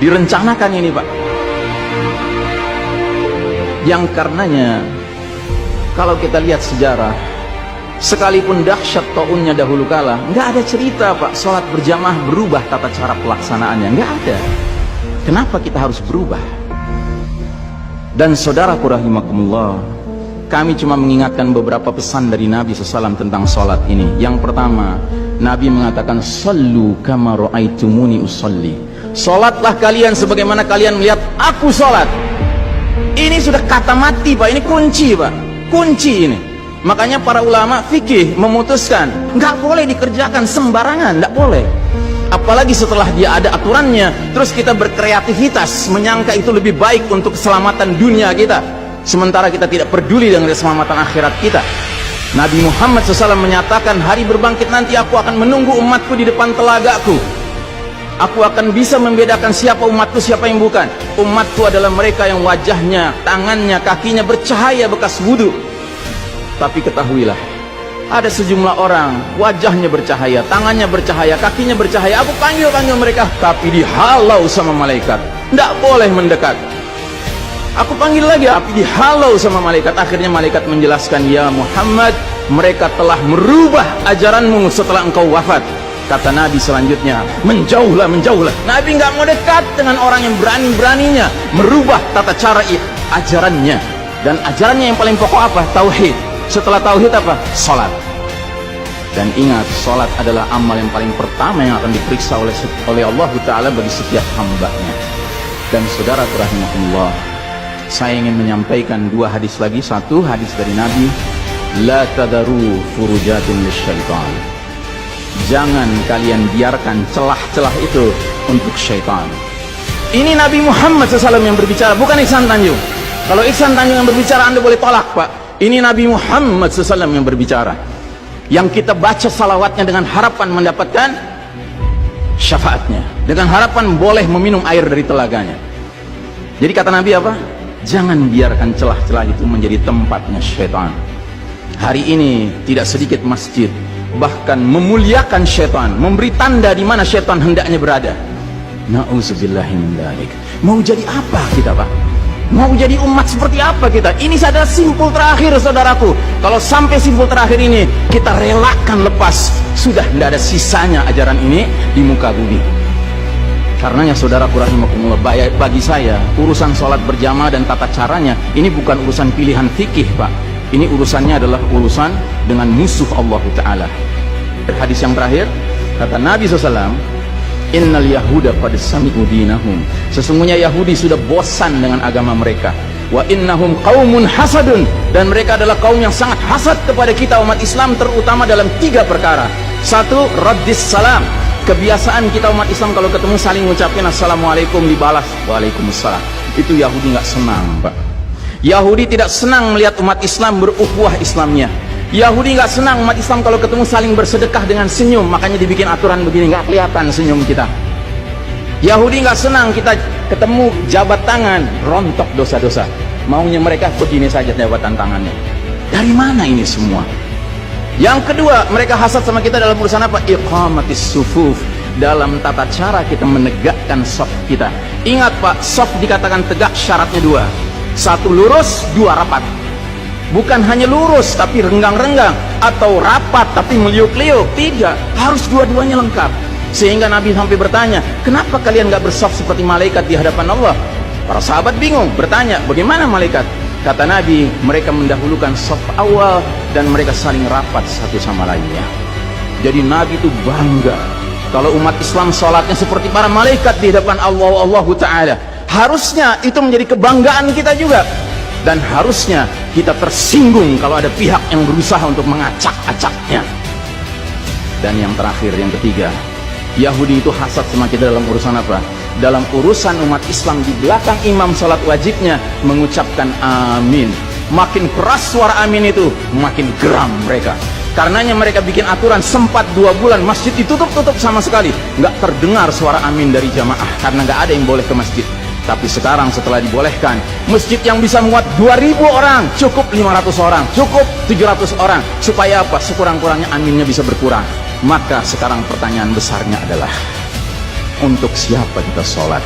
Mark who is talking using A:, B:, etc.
A: direncanakan ini Pak, yang karenanya kalau kita lihat sejarah, sekalipun dahsyat taunnya dahulu kala, nggak ada cerita Pak sholat berjamaah berubah tata cara pelaksanaannya, nggak ada. Kenapa kita harus berubah? Dan saudaraku rahimakumullah, kami cuma mengingatkan beberapa pesan dari Nabi SAW tentang sholat ini. Yang pertama, Nabi mengatakan, sallu kama ra'aitumuni usalli. Sholatlah kalian sebagaimana kalian melihat aku sholat. Ini sudah kata mati Pak, ini kunci Pak, kunci ini. Makanya para ulama fikih memutuskan nggak boleh dikerjakan sembarangan, nggak boleh. Apalagi setelah dia ada aturannya, terus kita berkreativitas menyangka itu lebih baik untuk keselamatan dunia kita, sementara kita tidak peduli dengan keselamatan akhirat kita. Nabi Muhammad SAW menyatakan, hari berbangkit nanti aku akan menunggu umatku di depan telagaku. Aku akan bisa membedakan siapa umatku, siapa yang bukan. Umatku adalah mereka yang wajahnya, tangannya, kakinya bercahaya bekas wudhu. Tapi ketahuilah, ada sejumlah orang wajahnya bercahaya, tangannya bercahaya, kakinya bercahaya. Aku panggil mereka, tapi dihalau sama malaikat, tidak boleh mendekat. Aku panggil lagi, tapi dihalau sama malaikat. Akhirnya malaikat menjelaskan, ya Muhammad, mereka telah merubah ajaranmu setelah engkau wafat. Kata Nabi selanjutnya, menjauhlah, menjauhlah. Nabi nggak mau dekat dengan orang yang berani-beraninya merubah tata cara ajarannya. Dan ajarannya yang paling pokok apa? Tauhid. Setelah tauhid apa? Salat. Dan ingat, salat adalah amal yang paling pertama yang akan diperiksa oleh Allah Ta'ala bagi setiap hambanya. Dan saudara rahimahullah, saya ingin menyampaikan dua hadis lagi. Satu hadis dari Nabi, la tadaru furujatin lisyaitan. Jangan kalian biarkan celah-celah itu untuk syaitan. Ini Nabi Muhammad SAW yang berbicara, bukan Ihsan Tanjung. Kalau Ihsan Tanjung yang berbicara, Anda boleh tolak Pak. Ini Nabi Muhammad SAW yang berbicara, yang kita baca salawatnya dengan harapan mendapatkan syafaatnya, dengan harapan boleh meminum air dari telaganya. Jadi kata Nabi apa? Jangan biarkan celah-celah itu menjadi tempatnya syaitan. Hari ini tidak sedikit masjid bahkan memuliakan syaitan, memberi tanda di mana syaitan hendaknya berada. Na'udzubillahi min dzalik. Mau jadi apa kita Pak? Mau jadi umat seperti apa kita? Ini adalah simpul terakhir saudaraku. Kalau sampai simpul terakhir ini kita relakan lepas, sudah tidak ada sisanya ajaran ini di muka bumi. Karenanya saudaraku rahimakumullah, bagi saya urusan sholat berjamaah dan tata caranya ini bukan urusan pilihan fikih Pak. Ini urusannya adalah urusan dengan musuh Allah Ta'ala. Hadis yang terakhir, kata Nabi SAW, innal yahuda qad sami'u dinahum. Sesungguhnya Yahudi sudah bosan dengan agama mereka. Wa innahum qaumun hasadun. Dan mereka adalah kaum yang sangat hasad kepada kita umat Islam, terutama dalam 3 perkara. Satu, raddis salam. Kebiasaan kita umat Islam kalau ketemu saling ngucapin assalamualaikum, dibalas waalaikumsalam. Itu Yahudi nggak senang Pak. Yahudi tidak senang melihat umat Islam berukhuwah Islamnya. Yahudi nggak senang umat Islam kalau ketemu saling bersedekah dengan senyum. Makanya dibikin aturan begini, nggak kelihatan senyum kita. Yahudi nggak senang kita ketemu jabat tangan, rontok dosa-dosa. Maunya mereka begini saja jabatan tangannya. Dari mana ini semua? Yang kedua, mereka hasad sama kita dalam urusan apa? Iqamatis sufuf. Dalam tata cara kita menegakkan shaf kita. Ingat Pak, shaf dikatakan tegak syaratnya 2. 1 lurus, 2 rapat. Bukan hanya lurus tapi renggang-renggang, atau rapat tapi meliuk-liuk. Tidak, harus dua-duanya lengkap. Sehingga Nabi sampai bertanya, kenapa kalian gak bersaf seperti malaikat di hadapan Allah? Para sahabat bingung, bertanya, bagaimana malaikat? Kata Nabi, mereka mendahulukan shaf awal dan mereka saling rapat satu sama lainnya. Jadi Nabi itu bangga kalau umat Islam sholatnya seperti para malaikat di hadapan Allah Ta'ala. Harusnya itu menjadi kebanggaan kita juga. Dan harusnya kita tersinggung kalau ada pihak yang berusaha untuk mengacak-acaknya. Dan yang terakhir, yang ketiga, Yahudi itu hasad sama kita dalam urusan apa? Dalam urusan umat Islam di belakang imam sholat wajibnya mengucapkan amin. Makin keras suara amin itu, makin geram mereka. Karenanya mereka bikin aturan, sempat 2 bulan masjid ditutup-tutup sama sekali. Nggak terdengar suara amin dari jamaah karena nggak ada yang boleh ke masjid. Tapi sekarang setelah dibolehkan, masjid yang bisa muat 2000 orang, cukup 500 orang, cukup 700 orang. Supaya apa? Sekurang-kurangnya aminnya bisa berkurang. Maka sekarang pertanyaan besarnya adalah, untuk siapa kita sholat?